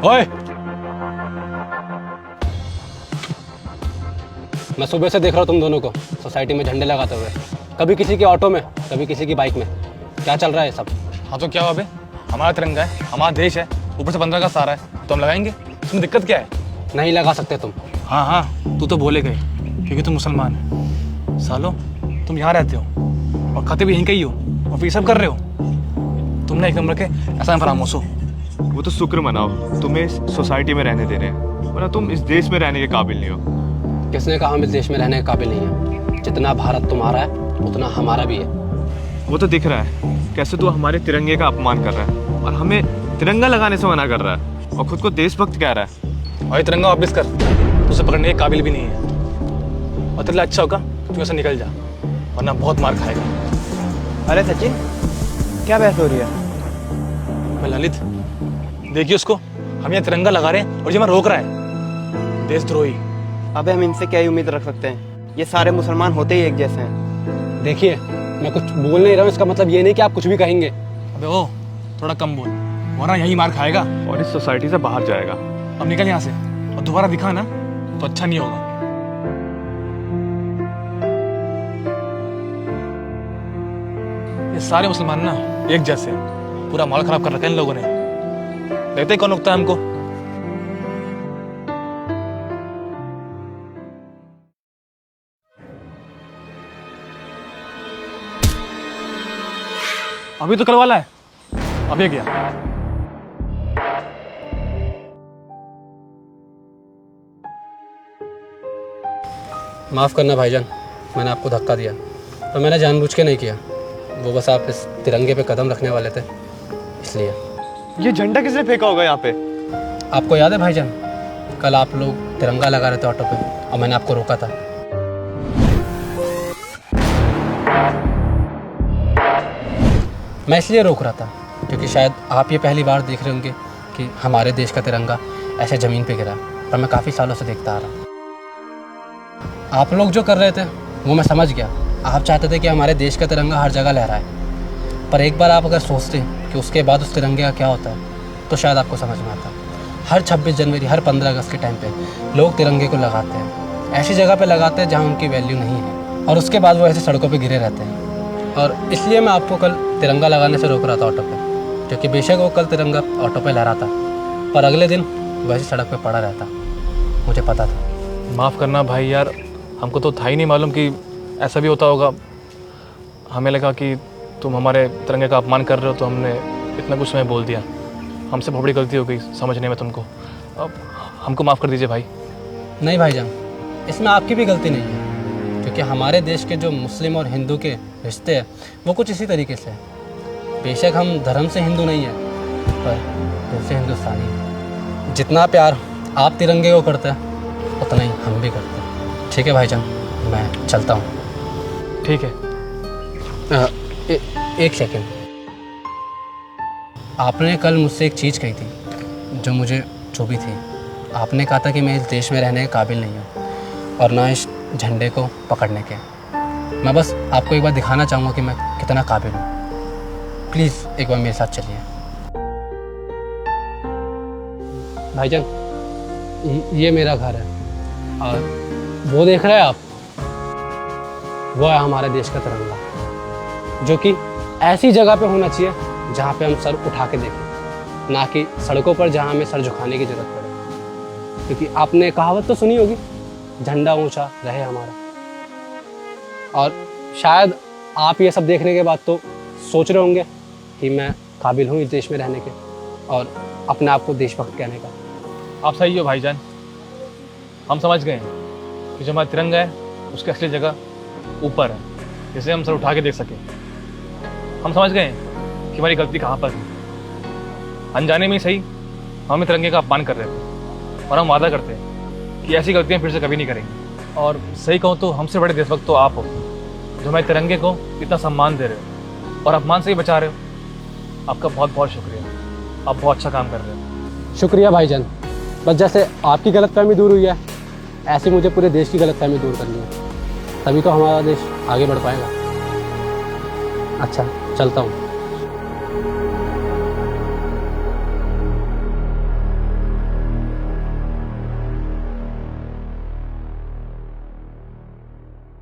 ओए, मैं सुबह से देख रहा हूँ तुम दोनों को सोसाइटी में झंडे लगाते हुए, कभी किसी के ऑटो में, कभी किसी की बाइक में। क्या चल रहा है सब? हाँ तो क्या हुआ बे, हमारा तिरंगा है, हमारा देश है, ऊपर से 15 अगस्त आ रहा है तो हम लगाएंगे, इसमें दिक्कत क्या है? नहीं लगा सकते तुम। हाँ हाँ, तू तो बोले गए क्योंकि तुम मुसलमान है। सालो, तुम यहाँ रहते हो और खाते भी यहीं के ही हो और फिर सब कर रहे हो। तुमने एक नंबर के ऐसा फरामोश हो। वो तो शुक्र मनाओ तुम्हें इस सोसाइटी में रहने दे रहे हैं, वरना तुम इस देश में रहने के काबिल नहीं हो। किसने कहा हम इस देश में रहने के काबिल नहीं है? जितना भारत तुम्हारा है उतना हमारा भी है। वो तो दिख रहा है कैसे तू हमारे तिरंगे का अपमान कर रहा है और हमें तिरंगा लगाने से मना कर रहा है और खुद को देशभक्त कह रहा है। और ये तिरंगा वापस कर, तो उसे पकड़ने के काबिल भी नहीं है। और तेरे लिए अच्छा होगा तू ऐसे निकल जा, वरना बहुत मार खाएगा। अरे सचिन, क्या बहस हो रही है? मैं ललित, देखिए उसको, हम यहाँ तिरंगा लगा रहे हैं और ये मैं रोक रहा है। देशद्रोही। अबे हम इनसे क्या ही उम्मीद रख सकते हैं? ये सारे मुसलमान होते ही एक जैसे हैं। देखिए, मैं कुछ बोल नहीं रहा हूँ, इसका मतलब ये नहीं कि आप कुछ भी कहेंगे। अबे ओ, थोड़ा कम बोल, वरना यहीं मार खाएगा और इस सोसाइटी से बाहर जाएगा। अब निकल यहाँ से, और दोबारा दिखा ना तो अच्छा नहीं होगा। ये सारे मुसलमान ना एक जैसे, पूरा माहौल खराब कर रखा है इन लोगों ने। देखते ही कौन रुकता है हमको। अभी तो कल वाला है, अब ये गया। माफ़ करना भाईजान, मैंने आपको धक्का दिया, पर मैंने जानबूझ के नहीं किया। वो बस आप इस तिरंगे पे कदम रखने वाले थे, इसलिए। ये झंडा किसने फेंका होगा यहाँ पे? आपको याद है भाईजान, कल आप लोग तिरंगा लगा रहे थे ऑटो पे और मैंने आपको रोका था। मैं इसलिए रोक रहा था क्योंकि शायद आप ये पहली बार देख रहे होंगे कि हमारे देश का तिरंगा ऐसे ज़मीन पे गिरा, पर मैं काफ़ी सालों से देखता आ रहा। आप लोग जो कर रहे थे वो मैं समझ गया। आप चाहते थे कि हमारे देश का तिरंगा हर जगह लहराए, पर एक बार आप अगर सोचते कि उसके बाद उस तिरंगे का क्या होता है तो शायद आपको समझ में आता। हर 26 जनवरी, हर 15 अगस्त के टाइम पे लोग तिरंगे को लगाते हैं, ऐसी जगह पे लगाते हैं जहाँ उनकी वैल्यू नहीं है, और उसके बाद वो ऐसे सड़कों पे गिरे रहते हैं। और इसलिए मैं आपको कल तिरंगा लगाने से रोक रहा था ऑटो पे, क्योंकि बेशक वो कल तिरंगा ऑटो पे लहराता, पर अगले दिन वैसे सड़क पे पड़ा रहता, मुझे पता था। माफ़ करना भाई यार, हमको तो था ही नहीं मालूम कि ऐसा भी होता होगा। हमें लगा कि तुम हमारे तिरंगे का अपमान कर रहे हो, तो हमने इतना कुछ तुम्हें बोल दिया। हमसे बहुत बड़ी गलती हो गई समझने में तुमको। अब हमको माफ़ कर दीजिए भाई। नहीं भाईजान, इसमें आपकी भी गलती नहीं है, क्योंकि हमारे देश के जो मुस्लिम और हिंदू के रिश्ते हैं वो कुछ इसी तरीके से हैं। बेशक हम धर्म से हिंदू नहीं हैं, पर दिल से हिंदुस्तानी हैं। जितना प्यार आप तिरंगे को करते हैं उतना ही हम भी करते हैं। ठीक है भाईजान, मैं चलता हूँ। ठीक है। एक सेकंड, आपने कल मुझसे एक चीज़ कही थी जो मुझे चुभी थी। आपने कहा था कि मैं इस देश में रहने के काबिल नहीं हूँ और ना इस झंडे को पकड़ने के। मैं बस आपको एक बार दिखाना चाहूँगा कि मैं कितना काबिल हूँ। प्लीज़ एक बार मेरे साथ चलिए। भाईजान, ये मेरा घर है और वो देख रहे हैं आप, वो है हमारे देश का तिरंगा, जो कि ऐसी जगह पे होना चाहिए जहाँ पे हम सर उठा के देखें, ना कि सड़कों पर जहाँ हमें सर झुकाने की जरूरत पड़े। क्योंकि आपने कहावत तो सुनी होगी, झंडा ऊंचा रहे हमारा। और शायद आप ये सब देखने के बाद तो सोच रहे होंगे कि मैं काबिल हूँ इस देश में रहने के और अपने आप को देशभक्त कहने का। आप सही हो भाईजान, हम समझ गए कि जो हमारा तिरंगा है उसकी असली जगह ऊपर है, जिसे हम सर उठा के देख सकें। हम समझ गए कि हमारी गलती कहाँ पर है। अनजाने में ही सही हम तिरंगे का अपमान कर रहे थे, और हम वादा करते हैं कि ऐसी गलतियाँ फिर से कभी नहीं करेंगे। और सही कहूँ तो हमसे बड़े देशभक्त तो आप हो, जो हमारे तिरंगे को इतना सम्मान दे रहे हो और अपमान से ही बचा रहे हो। आपका बहुत बहुत शुक्रिया, आप बहुत अच्छा काम कर रहे हो। शुक्रिया भाईजान। बस जैसे आपकी गलतफहमी दूर हुई है, ऐसे मुझे पूरे देश की गलतफहमी दूर करनी है, तभी तो हमारा देश आगे बढ़ पाएगा। अच्छा, चलता हूँ।